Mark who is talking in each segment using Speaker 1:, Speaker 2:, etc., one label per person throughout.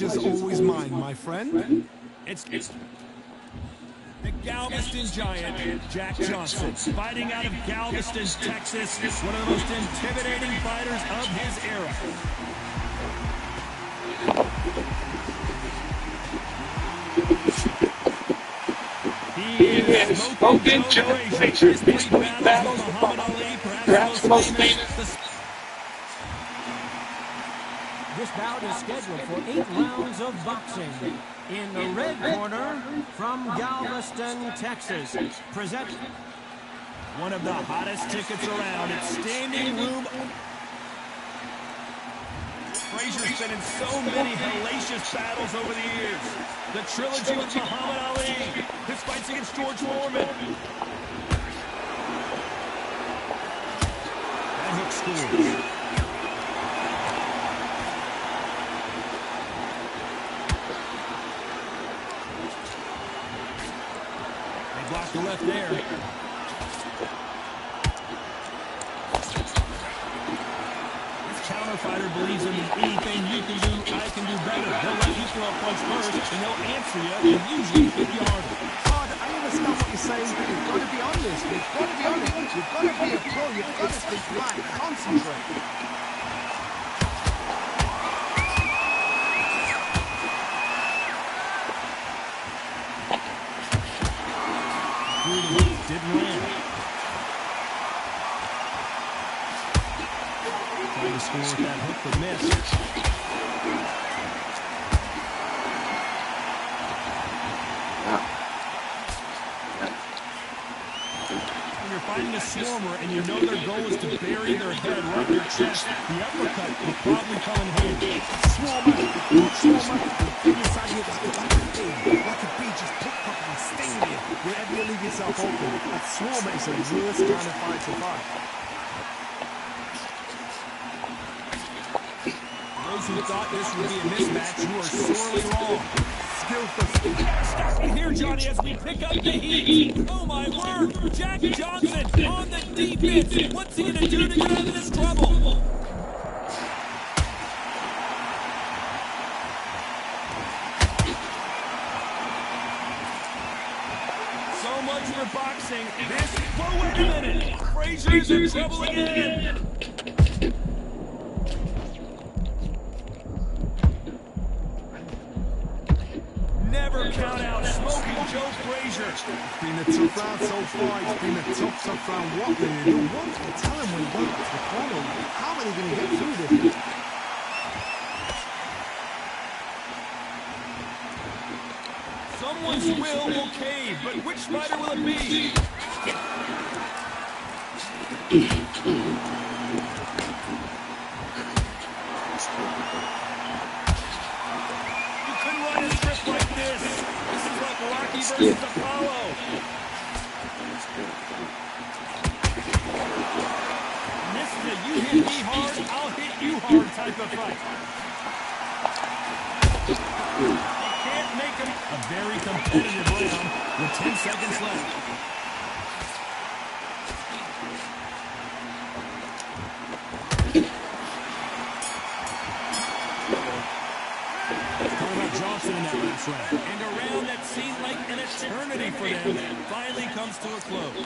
Speaker 1: Is always mine, my friend.
Speaker 2: It's the Galveston Giant, Jack Johnson, fighting out of Galveston, Texas, one of the most intimidating fighters of his era. He is Smoking Joe Frazier. His three battles with Muhammad Ali, perhaps the most famous.
Speaker 3: This bout is scheduled for 8 rounds of boxing. In the red corner, from Galveston, Texas, present
Speaker 2: one of the hottest tickets around. It's standing room. Frazier's been in so many hellacious battles over the years. The trilogy with Muhammad Ali, his fights against George Foreman. That hook scores. Block the left there. This counter fighter believes in anything you can do, I can do better. They'll let you throw a punch first, and they'll answer you, and usually hit you harder.
Speaker 1: Todd, I understand what you're saying, but you've got to be honest. You've got to be honest. You've got to be a pro. You've got to think right. Concentrate.
Speaker 2: Didn't land. Trying to score with that hook, but missed. When you're fighting a swarmer and you know their goal is to bury their head right in your chest, the uppercut will probably come in handy.
Speaker 1: Swarmer, inside you, like a bee, just pick up and sting you wherever you leave yourself open. A swarmer is the worst kind of fight to fight.
Speaker 2: Those who thought this would be a mismatch, you are sorely wrong.
Speaker 1: Skillful.
Speaker 2: Stop it here, Johnny, as we pick up the heat. Oh, my word. Jack Johnson on the defense. What's he going to do to get out of this trouble? So much for boxing. Whoa, wait a minute. Frazier's in trouble again. Never count out Smoking Joe Frazier.
Speaker 1: It's been a tough round so far. It's been a tough round. What will he do? What can tell him when he goes to the corner? How are they going to get through this?
Speaker 2: Someone's will cave, but which fighter will it be? You couldn't run a script like this. This is like Rocky versus Apollo. And this is a you hit me hard, I'll hit you hard type of fight. Can't make him. A very competitive round with 10 seconds left. Talking about Johnson in that last round. And a round that seemed like an eternity for them finally comes to a close.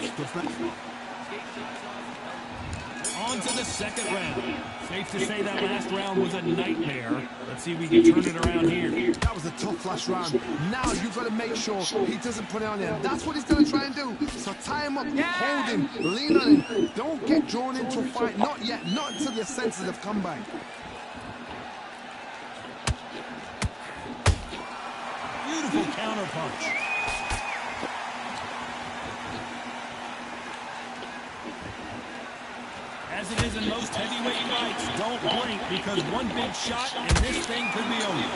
Speaker 2: On to the second round. Safe to say that last round was a nightmare. Let's see if we can turn it around here.
Speaker 1: That was a tough last round. Now you've got to make sure he doesn't put it on him. That's what he's going to try and do. So tie him up, hold him, lean on him. Don't get drawn into a fight. Not yet. Not until your senses have come back.
Speaker 2: Beautiful counter punch. As it is in most heavyweight fights, don't blink because one big shot and this thing could be over.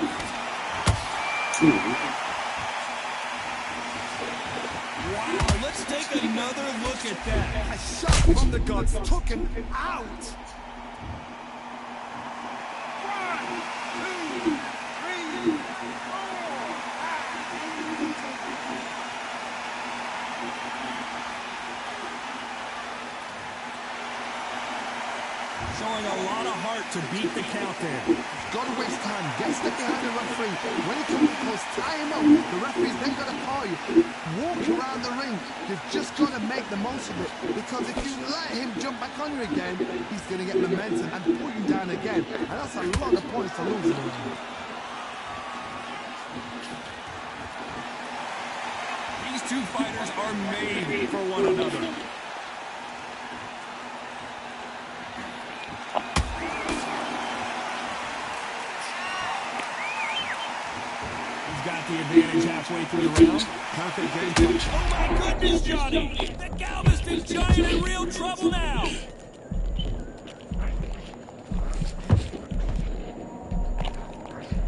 Speaker 2: Wow, let's take another look at that.
Speaker 1: A shot from the gods took him out. 1, 2, 3, 4.
Speaker 2: Showing a lot of heart to beat the count there.
Speaker 1: Got to win waste time. Get step behind the referee. When he comes close, tie him up. The referee's then got to call you. Walk around the ring. You've just got to make the most of it. Because if you let him jump back on you again, he's going to get momentum and pull you down again. And that's a lot of points to lose.
Speaker 2: These two fighters are made for one another. Got the advantage halfway through the round. Perfect game plan. Oh my goodness, Johnny! The Galveston Giant in real trouble now!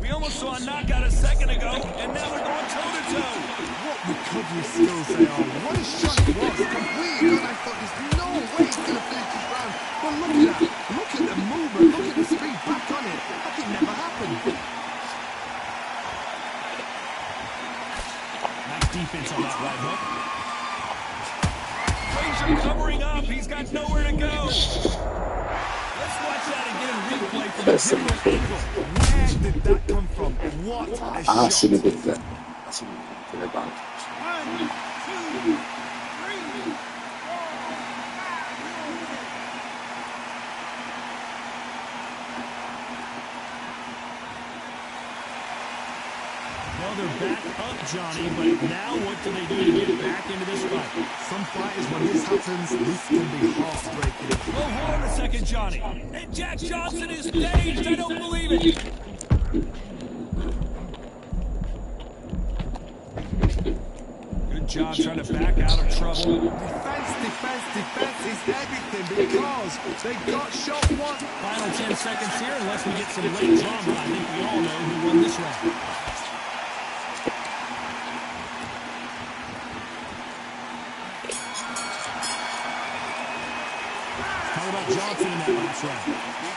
Speaker 2: We almost saw a knockout a second ago, and now they're going toe-to-toe.
Speaker 1: What recovery skills they are. What a shot it was. Completely done. I thought there's no way he's going to finish this round. But look at that. Look at the movement. Look at the speed back on it. Like it never happened.
Speaker 2: Defense on that right hook. Frazier covering up. He's got nowhere to go. Let's watch that again in replay from a different angle.
Speaker 1: Where did that come from? What a shot.
Speaker 4: Sinirdi. Bak.
Speaker 2: 1, 2, 3. Well, they're back up, Johnny, but now what do they do to get back into this fight?
Speaker 1: Some fighters, when this happens, this can be heartbreaking.
Speaker 2: Oh, hold on a second, Johnny. And Jack Johnson is staged. I don't believe it. Good job trying to back out of trouble.
Speaker 1: Defense is everything because they got shot once.
Speaker 2: Final 10 seconds here, unless we get some late drama. I think we all know who won this round. Johnson in that last round.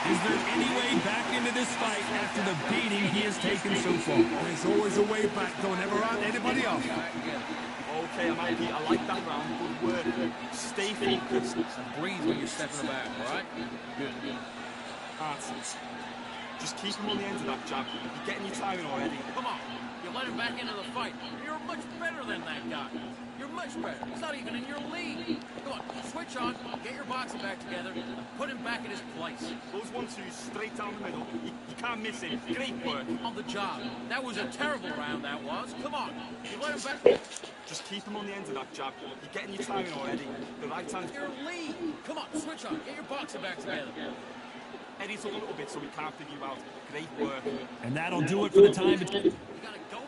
Speaker 2: Is there any way back into this fight after the beating he has taken so far?
Speaker 1: There's always a way back. Don't ever round anybody off.
Speaker 5: Okay, I like that round. Good work. Stay focused and breathe when you're stepping about, all right? Good. Just keep him on the end of that jab. You're getting your timing already.
Speaker 6: Come on. You let him back into the fight. You're much better than that guy. You're much better. He's not even in your league. Come on, switch on, get your boxing back together, and put him back in his place.
Speaker 5: Those 1-2s straight down the middle. You can't miss him. Great work.
Speaker 6: On the job. That was a terrible round, that was. Come on. You let him back.
Speaker 5: Just keep him on the end of that jab. You're getting your timing already. The right time.
Speaker 6: Your league. Come on, switch on. Get your boxing back together.
Speaker 5: Eddie's a little bit so we can't figure you out. Great work.
Speaker 2: And that'll do it for the time.
Speaker 6: You gotta go.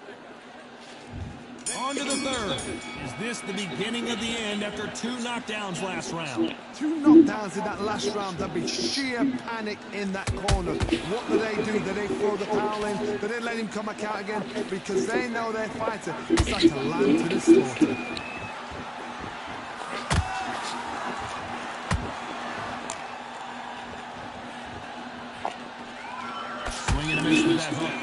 Speaker 2: On to the third. Is this the beginning of the end after 2 knockdowns last round?
Speaker 1: 2 knockdowns in that last round. There'd be sheer panic in that corner. What do? Do they throw the towel in? Do they let him come back out again? Because they know their fighter is like a lamb to the slaughter.
Speaker 2: Swing and a miss with that hook.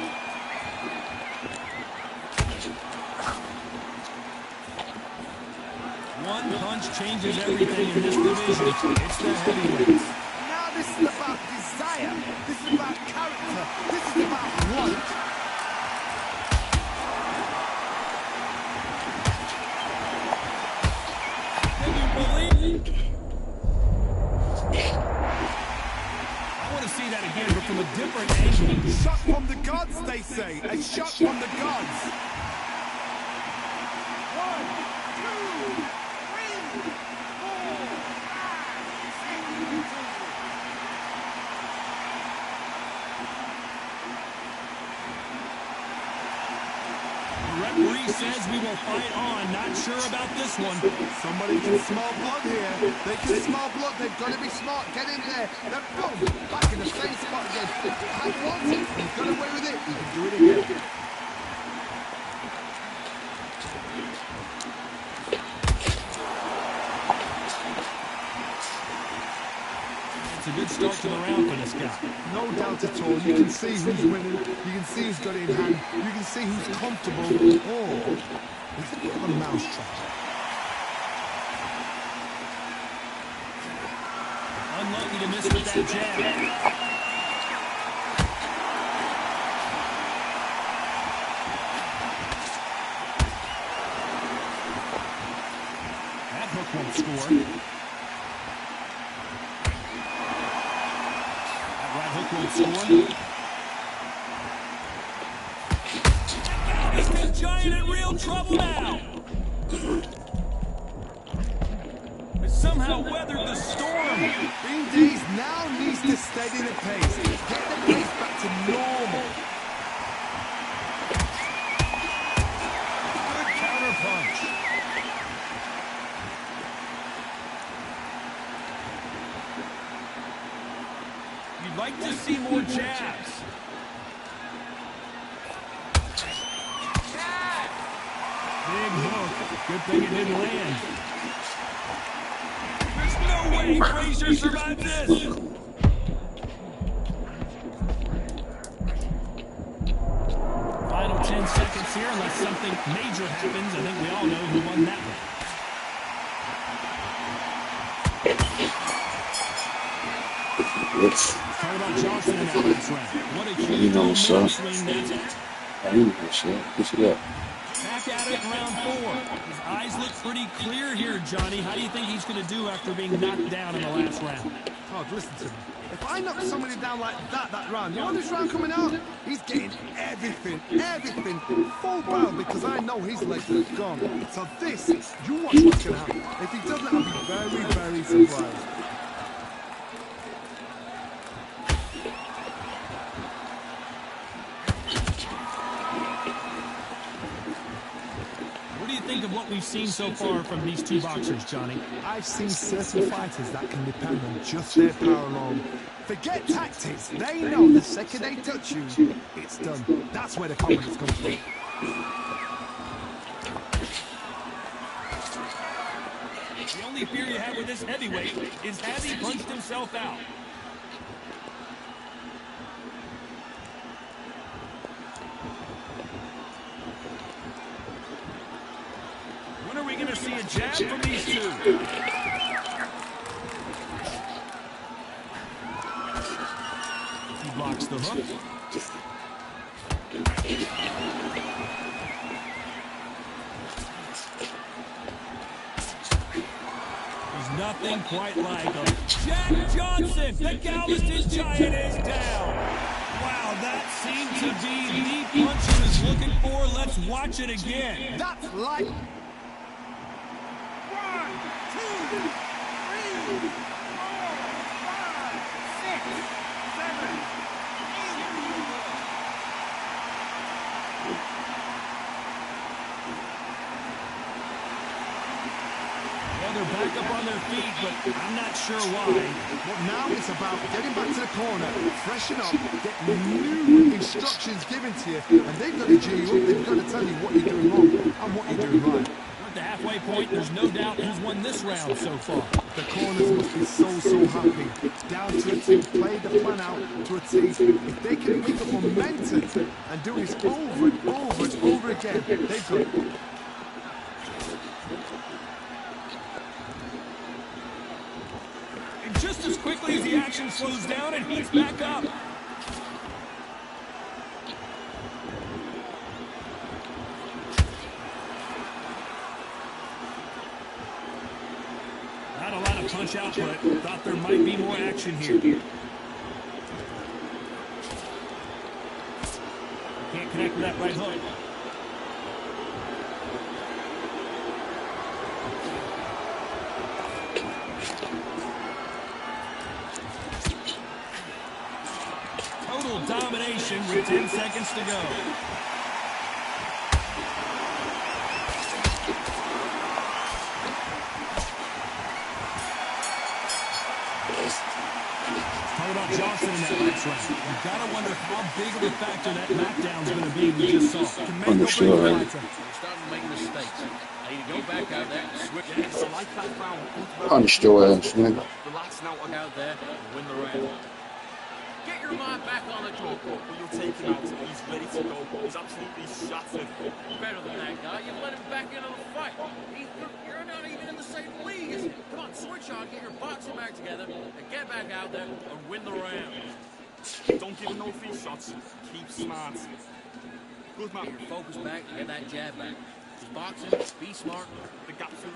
Speaker 2: One punch changes everything in this division. It's the heavyweights.
Speaker 1: Now this is about desire. This is about character. This is about want.
Speaker 2: Can you believe? I want to see that again, but from a different angle.
Speaker 1: Shot from the gods, they say. A shot from the gods. 1, 2, 3.
Speaker 2: Referee says we will fight on. Not sure about this one.
Speaker 1: Somebody can smell blood here. They can smell blood. They've got to be smart. Get in there. Then boom, back in the same spot again. Had once, he's got away with it. He can do it again.
Speaker 2: It's a good start to the round for this guy.
Speaker 1: No doubt at all. You can see who's winning. You can see who's got it in hand. You can see who's comfortable. Or it's a bit of a mousetrap.
Speaker 2: Unlucky to miss with that jab. won't score. That right hook won't score. Galveston Giant in real trouble now. Has somehow weathered the storm.
Speaker 1: Bean Days now needs to steady the pace. Get the pace back to normal.
Speaker 2: Good counter punch. You'd like to see more jabs. Big hook. Good thing it didn't land. There's no way Frazier survived this. Final 10 seconds here, unless something major happens. I think we all know who won that one. Talk about Johnson in that last round. What a huge momentum swing that's at. Back at it in round 4. His eyes look pretty clear here, Johnny. How do you think he's going to do after being knocked down in the last round?
Speaker 1: Oh, listen to me. If I knock somebody down like that round, you want this round coming out? He's getting everything, full barrel, because I know his legs are gone. So this, you watch what's going to happen. If he doesn't, I'll be very, very surprised.
Speaker 2: Think of what we've seen so far from these two boxers, Johnny.
Speaker 1: I've seen certain fighters that can depend on just their power alone. Forget tactics. They know the second they touch you, it's done. That's where the confidence comes from.
Speaker 2: The only fear you have with this heavyweight is has he punched himself out? When are we going to see a jab from these two? He blocks the hook. There's nothing quite like a Jack Johnson. The Galveston Giant is down. Wow, that seemed to be the punch he was looking for. Let's watch it again.
Speaker 1: That's like...
Speaker 6: 1, 2, 3, 4, 5, 6, 7, 8.
Speaker 2: Well, they're back up on their feet, but I'm not sure why.
Speaker 1: Well, now it's about getting back to the corner, freshen up, get new instructions given to you, and they've got to G you up, they've got to tell you what you're doing wrong and what you're doing right.
Speaker 2: At the halfway point, there's no doubt who's won this round so far.
Speaker 1: The corners must be so happy. Down to a T, play the plan out to a T. If they can pick up momentum and do this over and over and over again, they've got it.
Speaker 2: And just as quickly as the action slows down and heats back up. Not a lot of punch output. Thought there might be more action here. Can't connect with that right hook. Total domination with 10 seconds to go. Talk about Johnson in that last round. You've got to wonder how big of a factor that knockdown's going to be. We just saw.
Speaker 4: I'm sure, right?
Speaker 6: You're starting to make mistakes. Now you go back out there, switch it. I like that round.
Speaker 4: Punched your ass, man.
Speaker 6: Relax now out there and win the round. Get your mind back on the draw. You'll take him out. He's ready to go. He's absolutely shattered. Better than that guy. You've let him back into the fight. You're not even in the same league as him. Come on, switch on, get your boxing back together, and get back out there and win the round.
Speaker 5: Don't give him no free shots. Keep smart. Good man.
Speaker 6: Get your focus back, get that jab back. Just boxing, be smart.
Speaker 5: The gap's in.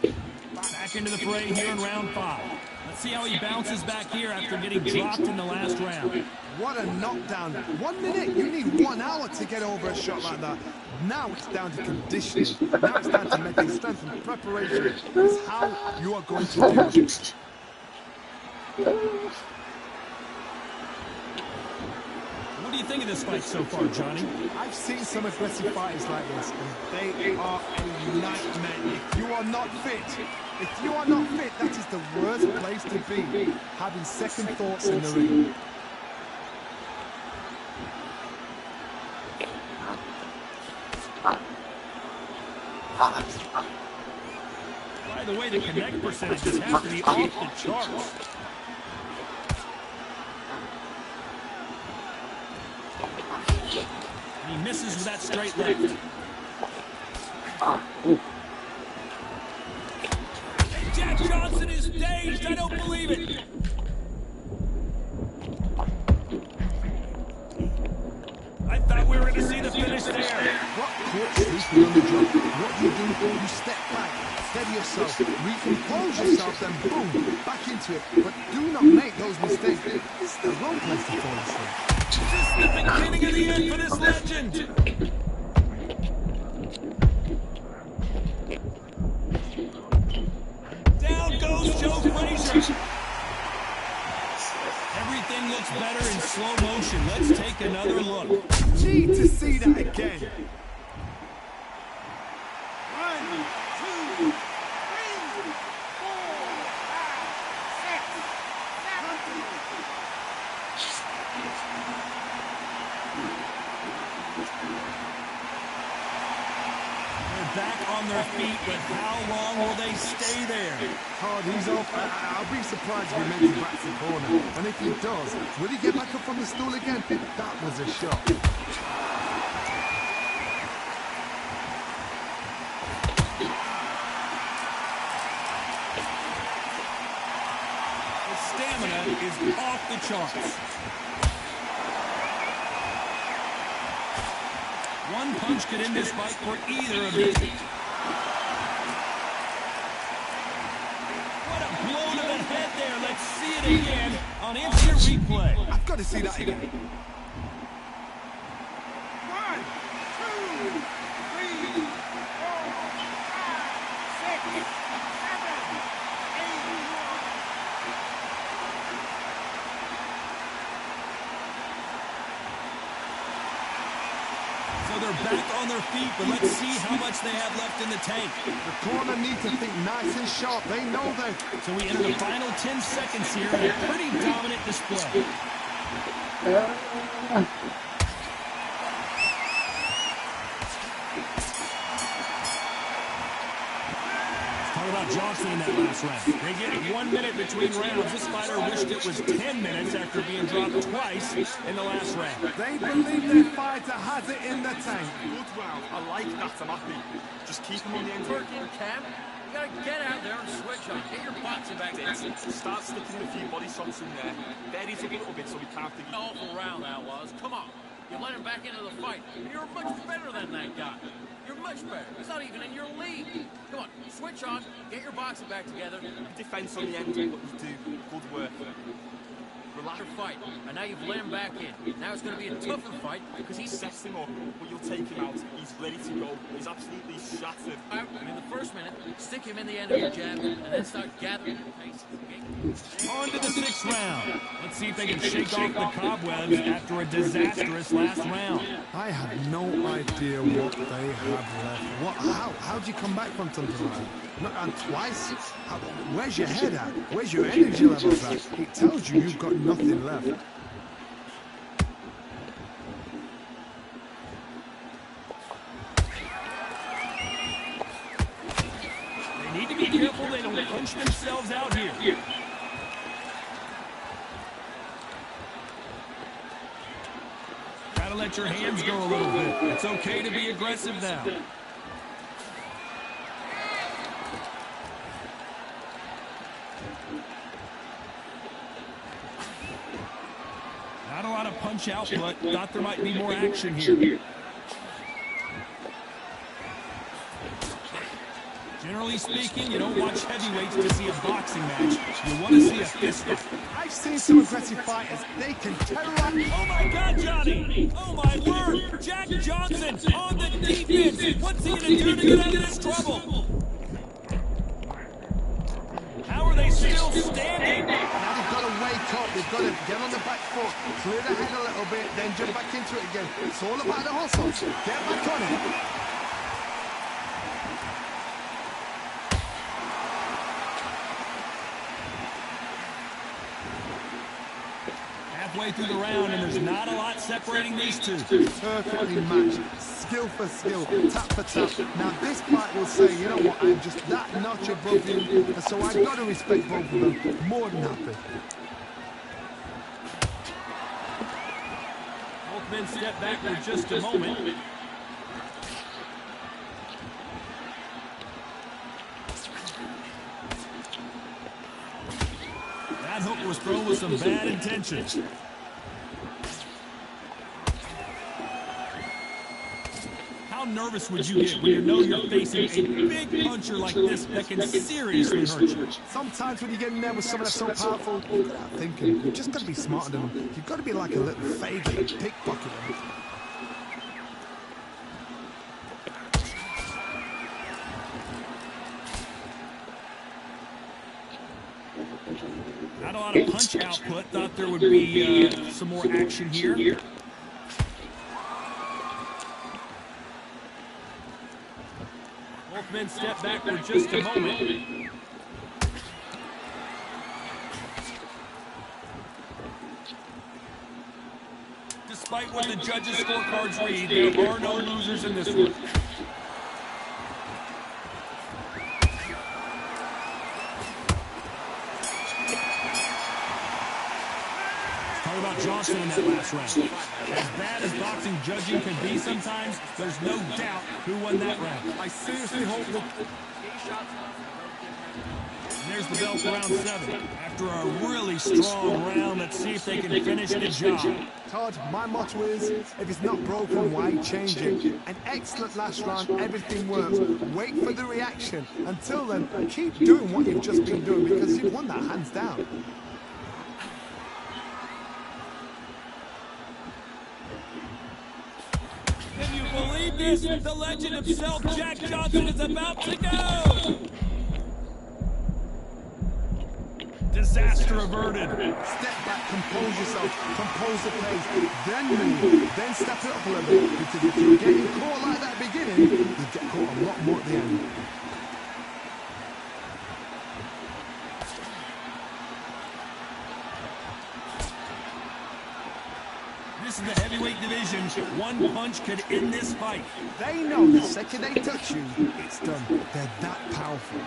Speaker 2: Back into the fray here in round 5. Let's see how he bounces back here after getting dropped in the last round.
Speaker 1: What a knockdown. 1 minute, you need 1 hour to get over a shot like that. Now it's down to conditioning. Now it's down to mental strength and preparation. It's how you are going to do it.
Speaker 2: What do you think of this fight so far, Johnny?
Speaker 1: I've seen some aggressive fighters like this, and they are a nightmare. If you are not fit, that is the worst place to be, having second thoughts in the ring.
Speaker 2: By the way, the connect percentages have to be off the charts. And he misses with that straight left. And Jack Johnson is dazed. I don't believe it. I thought we were going to see the finish there.
Speaker 1: What caught sleeping on the job? What do? You step back, steady yourself, recompose yourself, then boom, back into it. But do not make those mistakes. This is the wrong place to fall asleep.
Speaker 2: This is the beginning of the end for this legend. Down goes Joe Frazier. Everything looks better in slow motion. Let's take another look.
Speaker 1: Need to see that again.
Speaker 6: 1, 2, 3, 4, 5, 6, 7, 8.
Speaker 2: They're back on their feet, but how long will they stay there?
Speaker 1: Hard, he's off. I'll be surprised if he makes it back to the corner. And if he does, will he get back up from the stool again? That was a shot.
Speaker 2: The stamina is off the charts. One punch could end this fight for either of these. What a blow to the head there. Let's see it again on instant replay.
Speaker 1: I've got to see that again.
Speaker 6: 1, 2, 3, 4, 5, 6, 7, 8.
Speaker 2: So they're back on their feet, but let's see how much they have left in the tank.
Speaker 1: The corner needs to think nice and sharp. They know that.
Speaker 2: So we enter the final 10 seconds here in a pretty dominant display. Talk about Johnson in that last round. They get 1 minute between rounds. This fighter wished it was 10 minutes after being dropped twice in the last round.
Speaker 1: They believe their fighter has it in the tank.
Speaker 5: Good round. I like that. I'm happy. Just keep him on the end.
Speaker 6: Work in, Cam. You gotta get out there and switch on. Get your boxing back in.
Speaker 5: Start sticking a few body shots in there. Bury it up a little bit so we can't think.
Speaker 6: Awful round that was. Come on. You let him back into the fight. You're much better than that guy. You're much better. He's not even in your league. Come on, switch on. Get your boxing back together.
Speaker 5: Defense on the end, but you do good work.
Speaker 6: Relax your fight. And now you've let him back in. Now it's going to be a tougher fight because he's
Speaker 5: Sets him up, but you'll take him out. He's ready to go. He's absolutely shattered.
Speaker 6: out. And in the first minute, stick him in the end of your jab and then start gathering your pace. Okay?
Speaker 2: On to the 6th round. Let's see if they can shake off the cobwebs after a disastrous last round.
Speaker 1: I have no idea what they have left. How do you come back from something like that? Not and twice? Where's your head at? Where's your energy levels at? It tells you you've got nothing left.
Speaker 2: They need to be careful they don't punch themselves out here. Gotta let your hands go a little bit. It's okay to be aggressive now. Not a lot of punch output. Thought there might be more action here. Generally Generally speaking, you don't watch heavyweights to see a boxing match. You want to see a fist fight.
Speaker 1: I've seen some aggressive fighters. They can terrorize.
Speaker 2: Oh my God, Johnny! Oh my word! Jack Johnson on the defense! What's he gonna do to get out of this trouble? How are they still standing?
Speaker 1: Now they've got to wake up. They've got to get on the back foot, clear the head a little bit, then jump back into it again. It's all about the hustle. Get back on it.
Speaker 2: Halfway through the round, and there's not a lot separating these two.
Speaker 1: Perfectly matched. Skill for skill, tap for tap. Now this fight will say, you know what, I'm just that notch above you, and so I've got to respect both of them. More than happy.
Speaker 2: Both men step back for just a moment. That hook was thrown with some bad intentions. How nervous would you get when you know you're facing a big puncher like this that can seriously hurt you?
Speaker 1: Sometimes when you get in there with someone that's so powerful, you've got to have thinking. You've just got to be smarter than them. You've got to be like a little faggot and pickpocket them.
Speaker 2: Not a lot of punch output. Thought there would be some more action here. Both men step back for just a moment. Despite what the judges' scorecards read, there are no losers in this one. Talk about Johnson in that last round. As bad as boxing judging can be sometimes, there's no doubt who won that round.
Speaker 1: I seriously hope that...
Speaker 2: And there's the bell for round 7. After a really strong round, let's see if they can finish the job.
Speaker 1: Todd, my motto is, if it's not broken, why change it? An excellent last round, everything works. Wait for the reaction. Until then, keep doing what you've just been doing because you've won that hands down.
Speaker 2: Can you believe this? The legend himself, Jack Johnson, is about to go! Disaster averted.
Speaker 1: Step back, compose yourself, compose the pace, then move, then step it up a little bit, because if you're getting caught like that at the beginning, you get caught a lot more at the end.
Speaker 2: This is the heavyweight division. One punch could end this fight.
Speaker 1: They know the second they touch you, it's done. They're that powerful.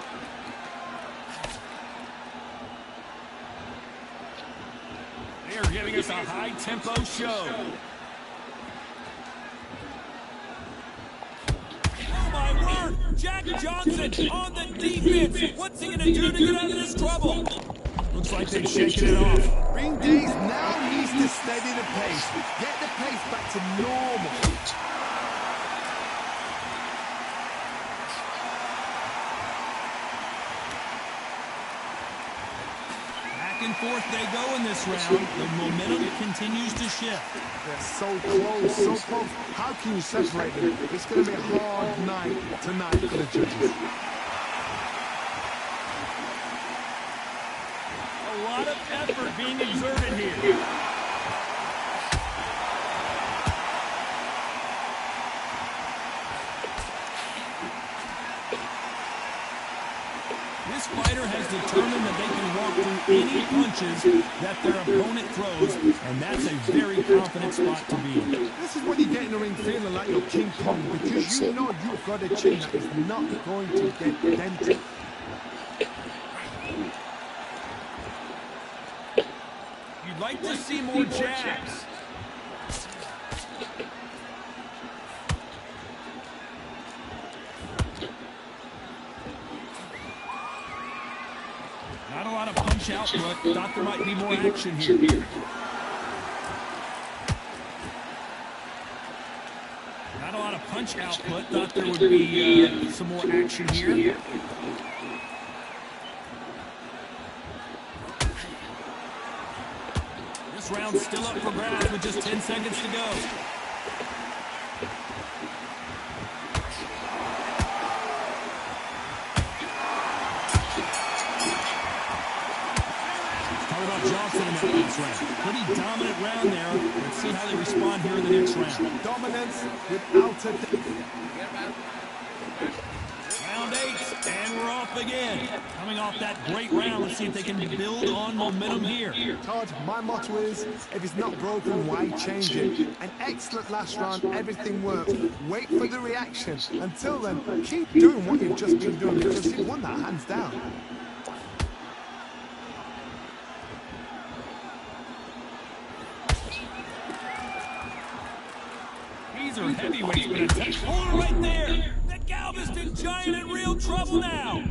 Speaker 2: They are giving us a high-tempo show. Oh, my word! Jack Johnson on the defense. What's he going to do to get out of this trouble? Looks like they've shaken it off.
Speaker 1: Ring Days now needs to steady the pace. Get the pace back to normal.
Speaker 2: Back and forth they go in this round. The momentum continues to shift.
Speaker 1: They're so close, so close. How can you separate them? It's going to be a hard night tonight for the judges.
Speaker 2: A lot of effort being exerted here. This fighter has determined that they can walk through any punches that their opponent throws, and that's a very confident spot to be in.
Speaker 1: This is when you get in the ring feeling like you're King Kong, because you know you've got a chin that is not going to get dented.
Speaker 2: You'd like to see more jabs. Not a lot of punch output. Thought there might be more action here. Not a lot of punch output. Thought there would be some more action here. This round's still up for grabs with just 10 seconds to go. Johnson in that last round. Pretty dominant round there. Let's see how they respond here in the next round.
Speaker 1: Dominance without a doubt.
Speaker 2: Round 8, and we're off again. Coming off that great round, let's see if they can build on momentum here.
Speaker 1: Todd, my motto is, if it's not broken, why change it? An excellent last round, everything worked. Wait for the reaction. Until then, keep doing what you've just been doing because you won that hands down.
Speaker 2: These are heavyweights, but attack. Oh, right there! The Galveston Giant in real trouble now!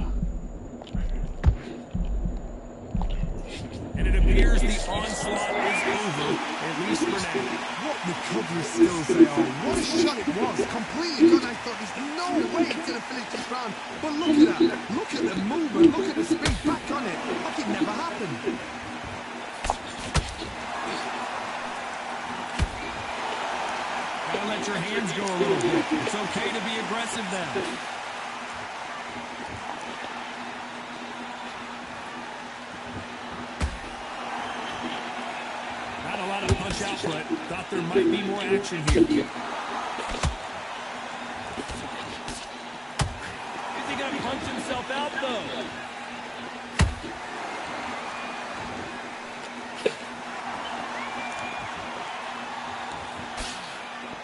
Speaker 2: And it appears the onslaught is over, at least for now.
Speaker 1: What recovery skills they are. What a shot it was. Completely good. I thought there's no way he's going to finish this round. But look at that. Look at the movement. Look at the speed back on it. Like it never happened.
Speaker 2: Let your hands go a little bit. It's okay to be aggressive now. Not a lot of punch output. Thought there might be more action here. Is he going to punch himself out, though?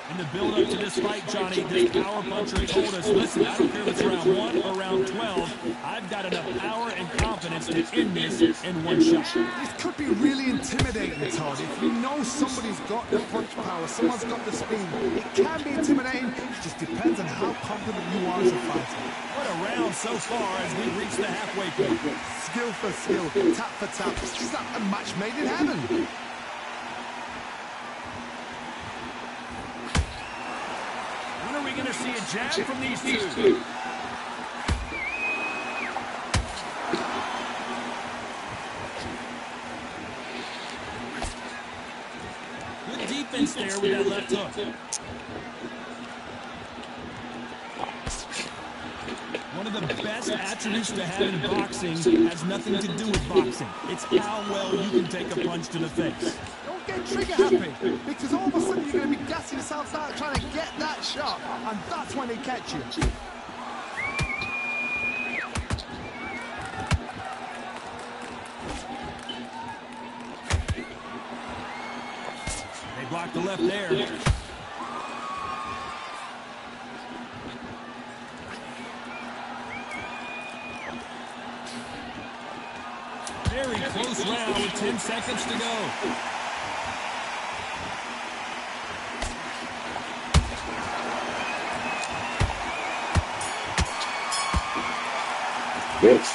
Speaker 2: In the build-up to this fight, Johnny, this power puncher told us, listen, I don't care if it's round 1 or round 12, I've got enough power and confidence to end this in one shot.
Speaker 1: This could be really intimidating, Todd. If you know somebody's got the punch power, someone's got the speed, it can be intimidating. It just depends on how confident you are as a fighter.
Speaker 2: What a round so far as we reach the halfway point.
Speaker 1: Skill for skill, tap for tap. It's just like a match made in heaven.
Speaker 2: When are we going to see a jab from these two? Good defense there with that left hook. One of the best attributes to have in boxing has nothing to do with boxing. It's how well you can take a punch to the face.
Speaker 1: Don't get trigger happy, because all of a sudden you're going to be gassing yourself out trying to get that shot, and that's when they catch you.
Speaker 2: They blocked the left there. Very close round with 10 seconds to go.
Speaker 4: Yes.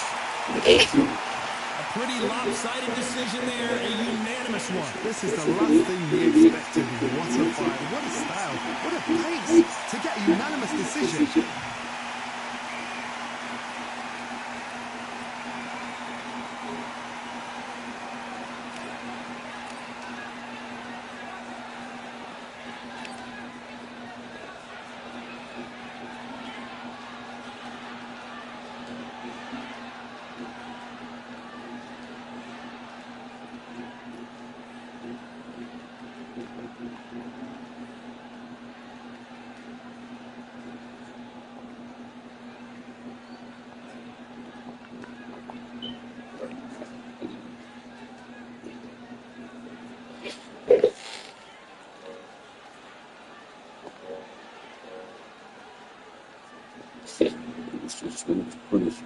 Speaker 2: A pretty lopsided decision there, a unanimous one.
Speaker 1: This is the last thing we expected. What a fight, what a style, what a pace to get a unanimous decision.
Speaker 4: It's just finished.